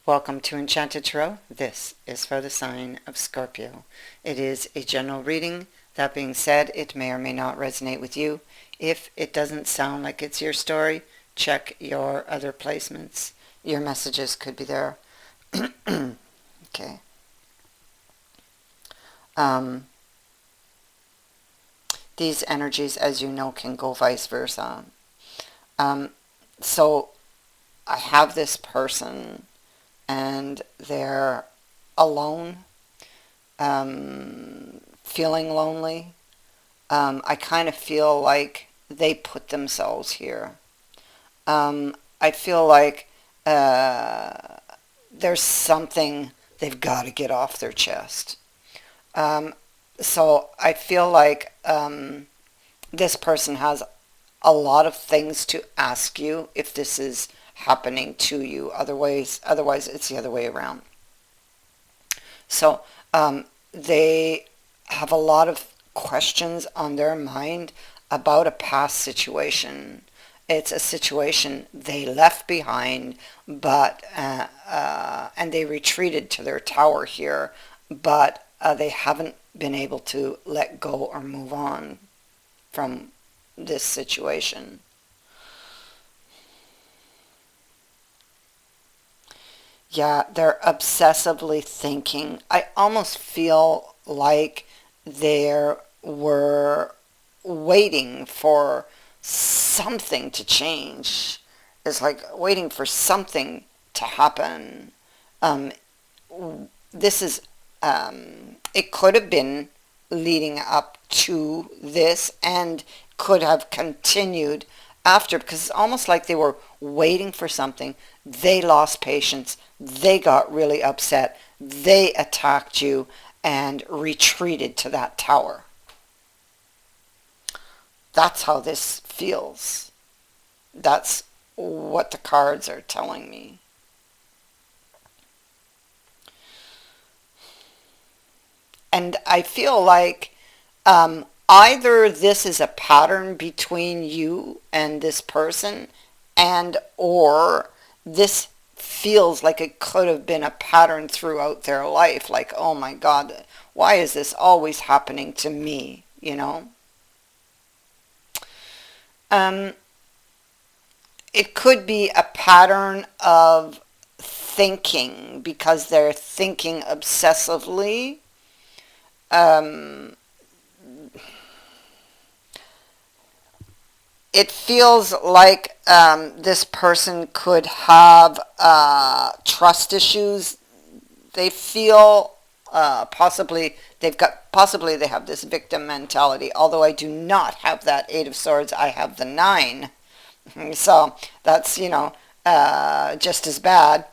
Welcome to Enchanted Tarot. This is for the sign of Scorpio. It is a general reading. That being said, it may or may not resonate with you. If it doesn't sound like it's your story, check your other placements. Your messages could be there. Okay. These energies, as you know, can go vice versa. So I have this person and they're alone, feeling lonely. I kind of feel like they put themselves here. I feel like there's something they've got to get off their chest. So I feel like this person has a lot of things to ask you if this is happening to you. Otherwise it's the other way around. So they have a lot of questions on their mind about a past situation. It's a situation they left behind, but and they retreated to their tower here, but they haven't been able to let go or move on from this situation. Yeah, they're obsessively thinking. I almost feel like they were waiting for something to change. It's like waiting for something to happen. Um, this is, it could have been leading up to this and could have continued after, because it's almost like they were waiting for something. They lost patience. They got really upset. They attacked you and retreated to that tower. That's how this feels. That's what the cards are telling me. And I feel like either this is a pattern between you and this person, and or this feels like it could have been a pattern throughout their life. Like, oh my God, why is this always happening to me? You know? Um, it could be a pattern of thinking because they're thinking obsessively. Um, it feels like this person could have trust issues. They feel possibly they have this victim mentality. Although I do not have that Eight of Swords, I have the Nine. So that's just as bad.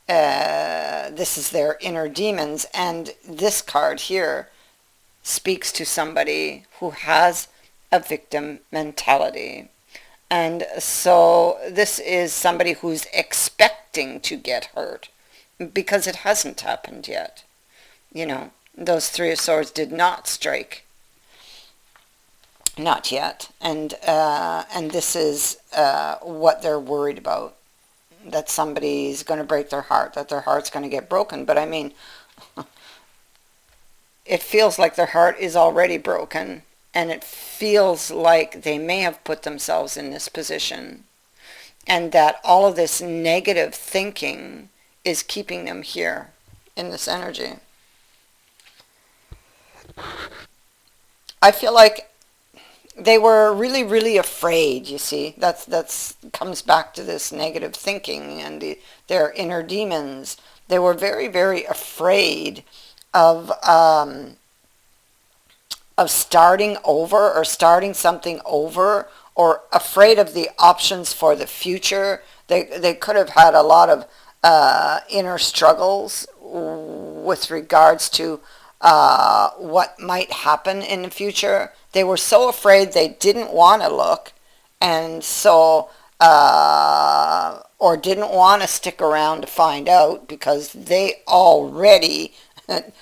This is their inner demons, and this card here speaks to somebody who has a victim mentality. And so this is somebody who's expecting to get hurt because it hasn't happened yet. Those Three of Swords did not strike. Not yet. And this is what they're worried about. That somebody's going to break their heart, that their heart's going to get broken. But I mean, it feels like their heart is already broken, and it feels like they may have put themselves in this position, and that all of this negative thinking is keeping them here in this energy. I feel like they were really, really afraid. You see, that's comes back to this negative thinking and their inner demons. They were very, very afraid of starting over or starting something over, or afraid of the options for the future. They could have had a lot of inner struggles with regards to what might happen in the future. They were so afraid they didn't want to look, and so or didn't want to stick around to find out, because they already had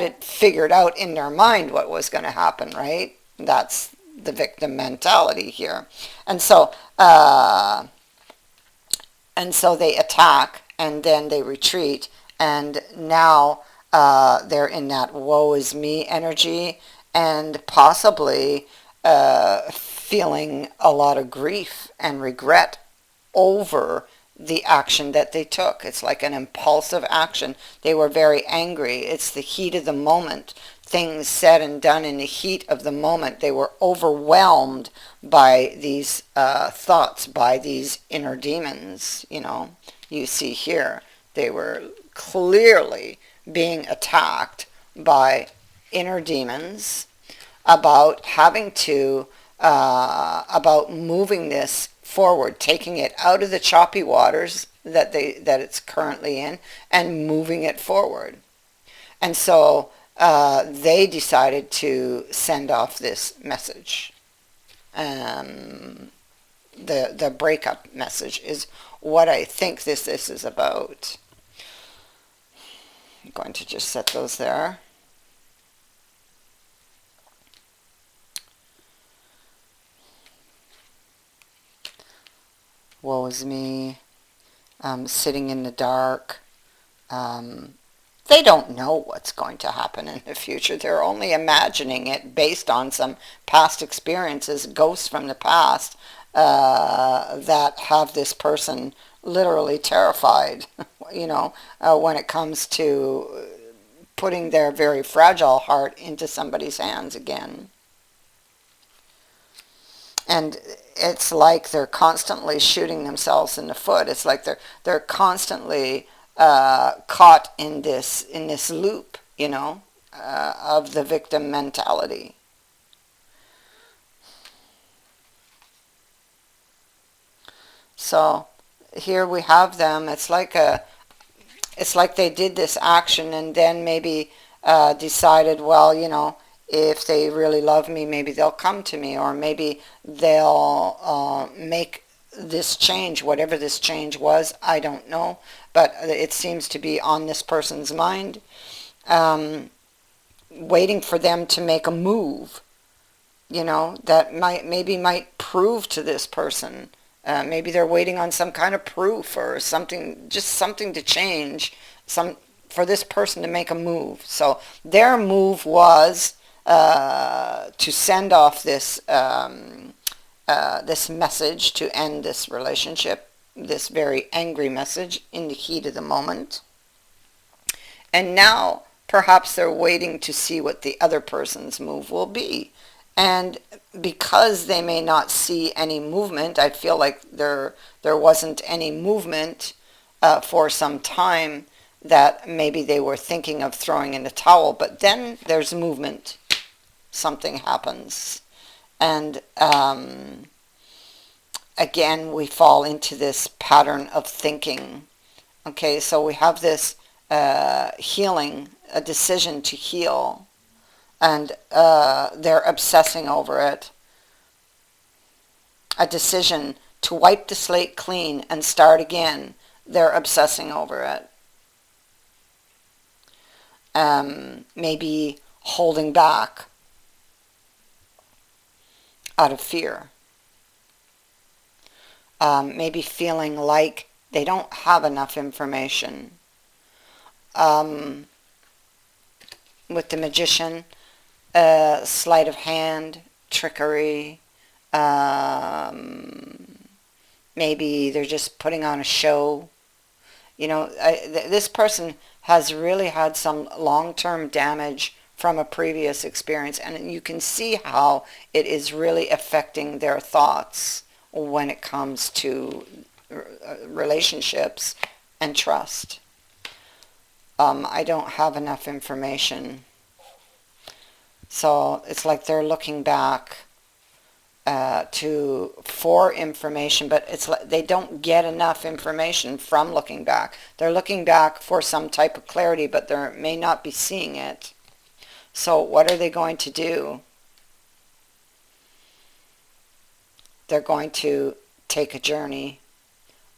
it figured out in their mind what was going to happen, right? That's the victim mentality here. And so And so they attack and then they retreat, and now they're in that woe is me energy, and possibly feeling a lot of grief and regret over the action that they took. It's like an impulsive action. They were very angry. It's the heat of the moment. Things said and done in the heat of the moment. They were overwhelmed by these thoughts, by these inner demons. You see here, they were clearly being attacked by inner demons about having to, about moving this forward, taking it out of the choppy waters that it's currently in, and moving it forward. And so they decided to send off this message. The breakup message is what I think this is about. I'm going to just set those there. Woe is me, sitting in the dark. They don't know what's going to happen in the future. They're only imagining it based on some past experiences, ghosts from the past, that have this person literally terrified, when it comes to putting their very fragile heart into somebody's hands again. And it's like they're constantly shooting themselves in the foot. It's like they're constantly caught in this loop, of the victim mentality. So here we have them. It's like they did this action and then maybe decided, well, if they really love me, maybe they'll come to me, or maybe they'll make this change, whatever this change was. I don't know, but it seems to be on this person's mind, waiting for them to make a move, that might prove to this person. Maybe they're waiting on some kind of proof or something, just something to change, for this person to make a move. So their move was to send off this this message to end this relationship, this very angry message in the heat of the moment. And now perhaps they're waiting to see what the other person's move will be. And because they may not see any movement, I feel like there wasn't any movement for some time, that maybe they were thinking of throwing in the towel, but then there's movement. Something happens. And again, we fall into this pattern of thinking. Okay, so we have this healing, a decision to heal, and they're obsessing over it. A decision to wipe the slate clean and start again. They're obsessing over it. Maybe holding back out of fear. Maybe feeling like they don't have enough information. With the magician, sleight of hand, trickery. Maybe they're just putting on a show. This person has really had some long-term damage from a previous experience, and you can see how it is really affecting their thoughts when it comes to relationships and trust. I don't have enough information. So it's like they're looking back for information, but it's like they don't get enough information from looking back. They're looking back for some type of clarity, but they may not be seeing it. So what are they going to do? They're going to take a journey.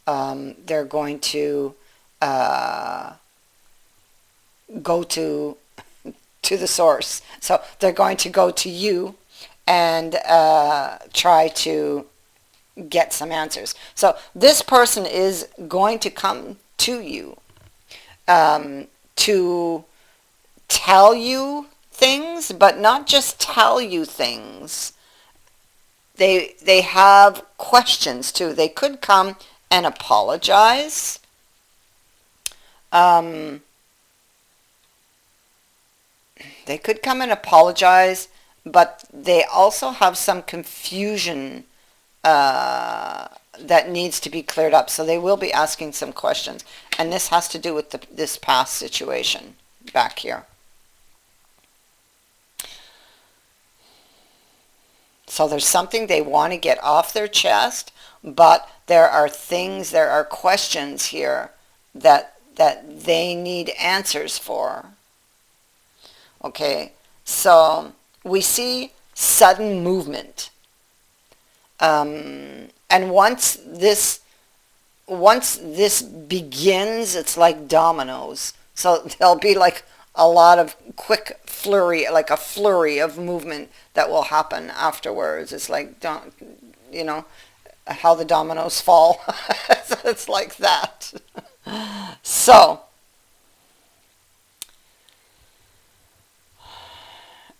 They're going to go to the source. So they're going to go to you and try to, get some answers. So this person is going to come to you to tell you things, but not just tell you things. They have questions too. They could come and apologize. Um, they could come and apologize, but they also have some confusion that needs to be cleared up. So they will be asking some questions. And this has to do with this past situation back here. So there's something they want to get off their chest, but there are things, there are questions here that they need answers for. Okay, so we see sudden movement. And once this begins, it's like dominoes. So there'll be like a lot of quick flurry, like a flurry of movement that will happen afterwards. It's like, you know, how the dominoes fall. It's like that. So,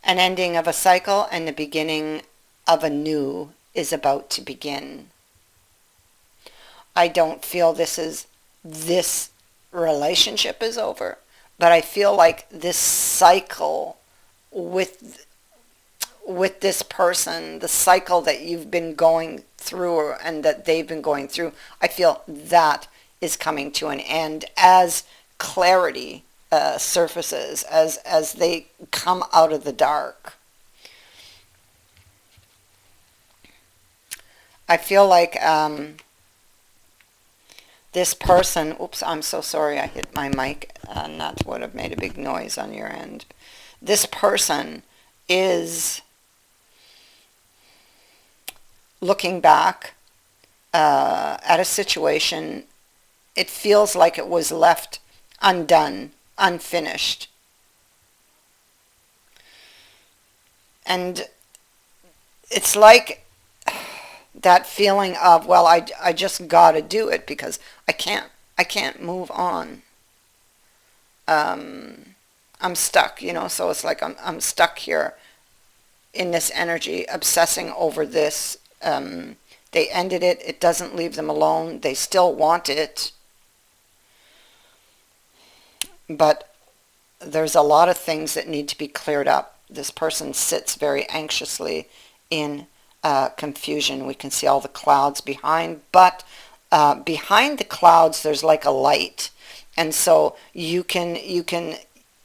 an ending of a cycle and the beginning of a new is about to begin. I don't feel this relationship is over, but I feel like this cycle with this person, the cycle that you've been going through and that they've been going through, I feel that is coming to an end as clarity surfaces, as they come out of the dark. I feel like this person, oops, I'm so sorry I hit my mic, and that would have made a big noise on your end. This person is looking back at a situation. It feels like it was left undone, unfinished. And it's like that feeling of, well, I just got to do it because I can't move on. I'm stuck, so it's like I'm stuck here in this energy, obsessing over this. They ended it. It doesn't leave them alone. They still want it. But there's a lot of things that need to be cleared up. This person sits very anxiously in confusion. We can see all the clouds behind, but behind the clouds there's like a light, and so you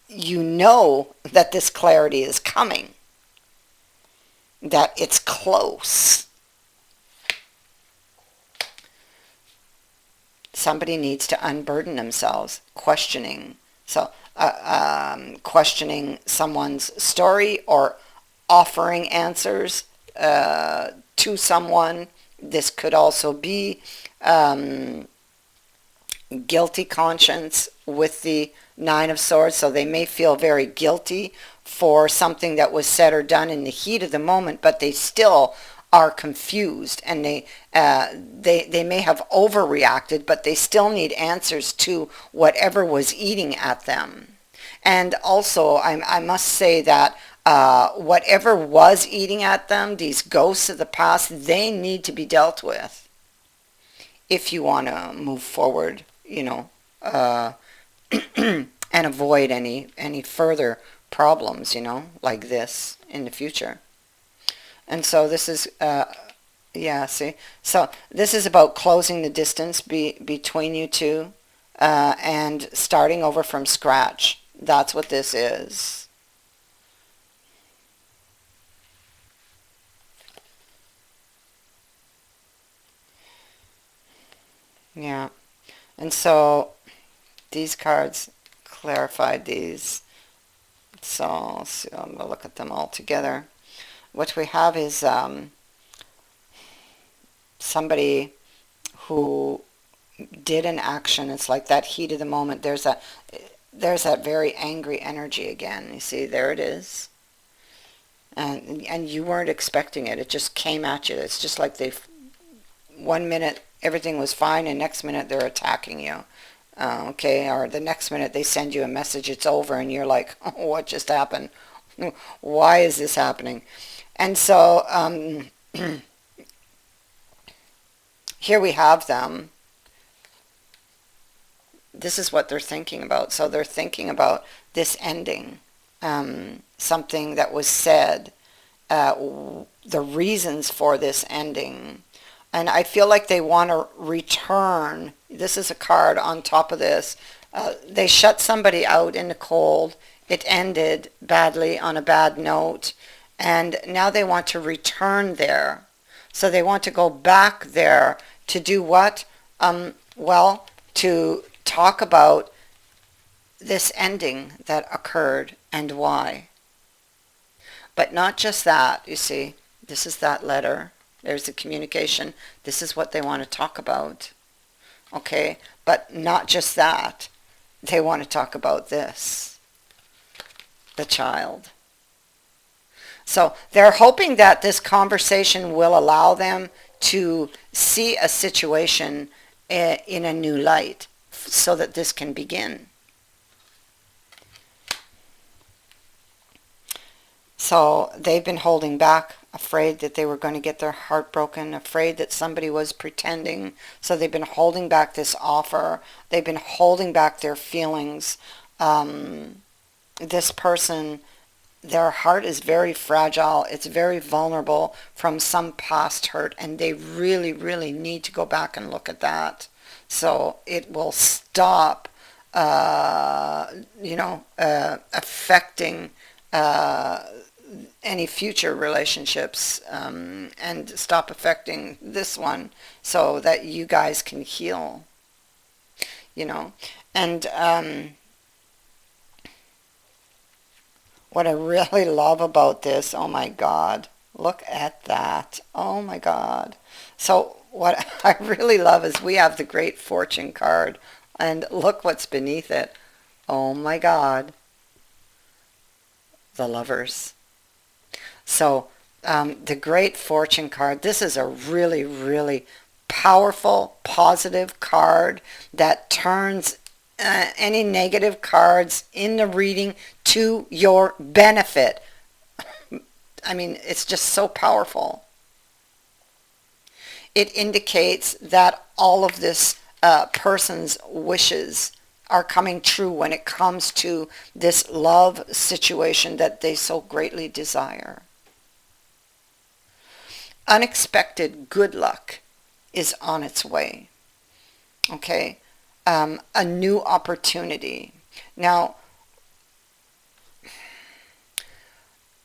know that this clarity is coming, that it's close. Somebody needs to unburden themselves, questioning. So questioning someone's story or offering answers to someone. This could also be guilty conscience with the Nine of Swords. So they may feel very guilty for something that was said or done in the heat of the moment, but they still are confused, and they may have overreacted, but they still need answers to whatever was eating at them. And also, I must say that whatever was eating at them, these ghosts of the past, they need to be dealt with if you want to move forward, and avoid any further problems, like this in the future. And so this is, see. So this is about closing the distance between you two and starting over from scratch. That's what this is. Yeah. And so these cards clarified these. So I'm going to look at them all together. What we have is somebody who did an action. It's like that heat of the moment. There's that very angry energy again. You see, there it is. And you weren't expecting it. It just came at you. It's just like one minute everything was fine and next minute they're attacking you. Okay, or the next minute they send you a message, it's over, and you're like, oh, what just happened? Why is this happening? And so here we have them. This is what they're thinking about. So they're thinking about this ending, something that was said, the reasons for this ending. And I feel like they want to return. This is a card on top of this. They shut somebody out in the cold. It ended badly on a bad note. And now they want to return there. So they want to go back there to do what? Well, to talk about this ending that occurred and why. But not just that, you see. This is that letter. There's the communication. This is what they want to talk about. Okay? But not just that. They want to talk about this. The child. So they're hoping that this conversation will allow them to see a situation in a new light so that this can begin. So they've been holding back, afraid that they were going to get their heart broken, afraid that somebody was pretending. So they've been holding back this offer. They've been holding back their feelings. This person, their heart is very fragile. It's very vulnerable from some past hurt, and they really, really need to go back and look at that. So it will stop, affecting any future relationships, and stop affecting this one so that you guys can heal, And what I really love about this, oh my God, look at that. Oh my God. So what I really love is we have the Great Fortune card, and look what's beneath it. Oh my God. The Lovers. So the Great Fortune card, this is a really, really powerful, positive card that turns any negative cards in the reading to your benefit. I mean, it's just so powerful. It indicates that all of this person's wishes are coming true when it comes to this love situation that they so greatly desire. Unexpected good luck is on its way. Okay? A new opportunity. Now,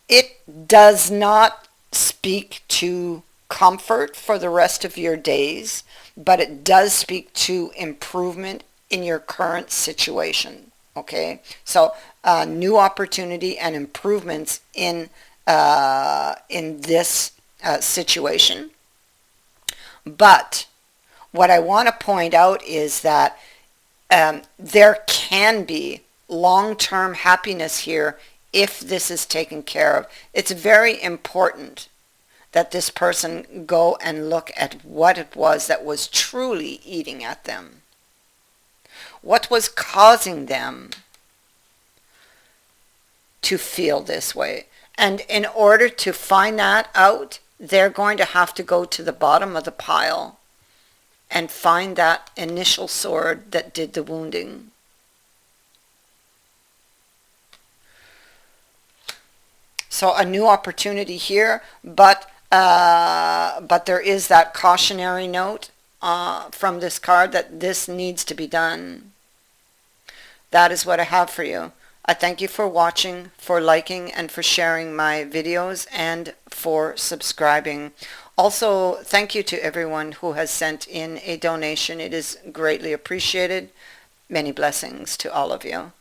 it does not speak to comfort for the rest of your days, but it does speak to improvement in your current situation. Okay, so new opportunity and improvements in this situation. But what I want to point out is that there can be long-term happiness here if this is taken care of. It's very important that this person go and look at what it was that was truly eating at them. What was causing them to feel this way? And in order to find that out, they're going to have to go to the bottom of the pile and find that initial sword that did the wounding. So a new opportunity here, but there is that cautionary note from this card that this needs to be done. That is what I have for you. I thank you for watching, for liking, and for sharing my videos, and for subscribing. Also, thank you to everyone who has sent in a donation. It is greatly appreciated. Many blessings to all of you.